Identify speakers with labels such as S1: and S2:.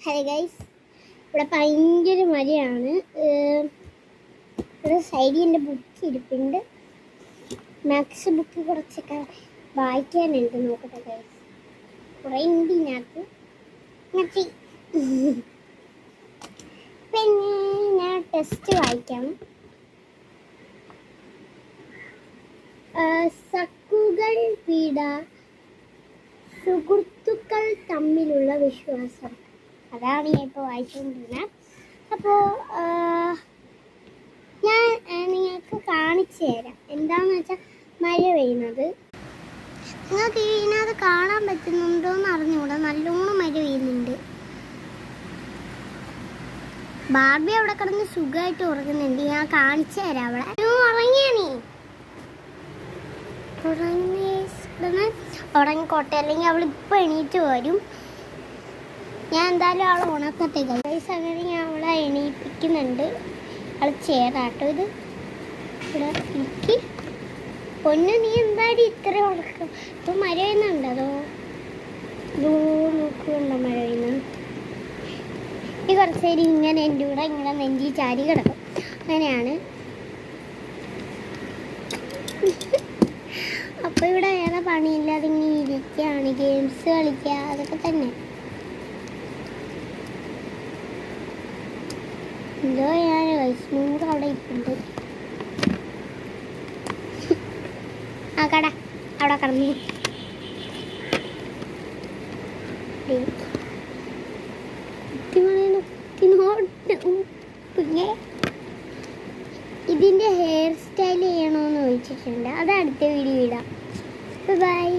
S1: Hello guys, ഇവിടെ ഭയങ്കര മഴയാണ്. ഇവിടെ സൈഡിൽ എൻ്റെ ബുക്ക് ഇരിപ്പുണ്ട്. മാത്സ് ബുക്ക് കുറച്ചൊക്കെ വായിക്കാനുണ്ട്. നോക്കട്ടെ ഗൈസ്, കുറേ ഉണ്ട് ഇതിനകത്ത്. പിന്നെ ഞാൻ ടെസ്റ്റ് വായിക്കാം. സക്കുകൾ പീഡ, സുഹൃത്തുക്കൾ തമ്മിലുള്ള വിശ്വാസം, അതാണ് ഞാൻ ഇപ്പോൾ വായിച്ചുകൊണ്ടിരുന്നത്. അപ്പോൾ ഞാൻ നിങ്ങൾക്ക് കാണിച്ചു തരാം. എന്താണെന്ന് വെച്ചാൽ മഴ പെയ്യുന്നത് നിങ്ങൾക്ക് ഇതിനകത്ത് കാണാൻ പറ്റുന്നുണ്ടോ എന്ന് അറിഞ്ഞുകൂടാ. നല്ലോണം മഴ പെയ്യുന്നുണ്ട്. ബാർബി അവിടെ കിടന്ന് സുഖമായിട്ട് ഉറങ്ങുന്നുണ്ട്. ഞാൻ കാണിച്ചു തരാം. അവിടെ ഉറങ്ങിയാണേ, ഉറങ്ങിക്കോട്ടെ, അല്ലെങ്കിൽ അവൾ ഇപ്പം എണീറ്റ് വരും. ഞാൻ എന്തായാലും അവളെ ഉണക്കട്ടെ ഗൈസ്. അങ്ങനെ ഞാൻ അവളെ എണീപ്പിക്കുന്നുണ്ട്. അവൾ ചേരാട്ടോ. ഇത് ഇവിടെ എനിക്ക് പൊന്നു, നീ എന്തായാലും ഇത്ര ഉറക്കം. ഇപ്പം മഴ പെയ്യുന്നുണ്ട്. അതോ നോക്കുന്നുണ്ടോ മഴ പെയ്യുന്നത്? ഈ കുറച്ച് നേരം ഇങ്ങനെ എൻ്റെ കൂടെ ഇങ്ങനെ നെഞ്ചി ചാരി കിടക്കും. അങ്ങനെയാണ്. അപ്പോൾ ഇവിടെ വേറെ പണിയില്ലാതെ ഇങ്ങനെ ഇരിക്കുകയാണ്. ഗെയിംസ് കളിക്കുക, അതൊക്കെ തന്നെ. എന്തോ ഞാൻ വൈഷ്ണൂർ അവിടെ ഇരിപ്പുണ്ട്. ആ കട അവിടെ കടന്നു. പിന്നെ ഇതിൻ്റെ ഹെയർ സ്റ്റൈൽ ചെയ്യണമെന്ന് ചോദിച്ചിട്ടുണ്ട്. അത് അടുത്ത വീഡിയോ ഇടാം. ബൈ.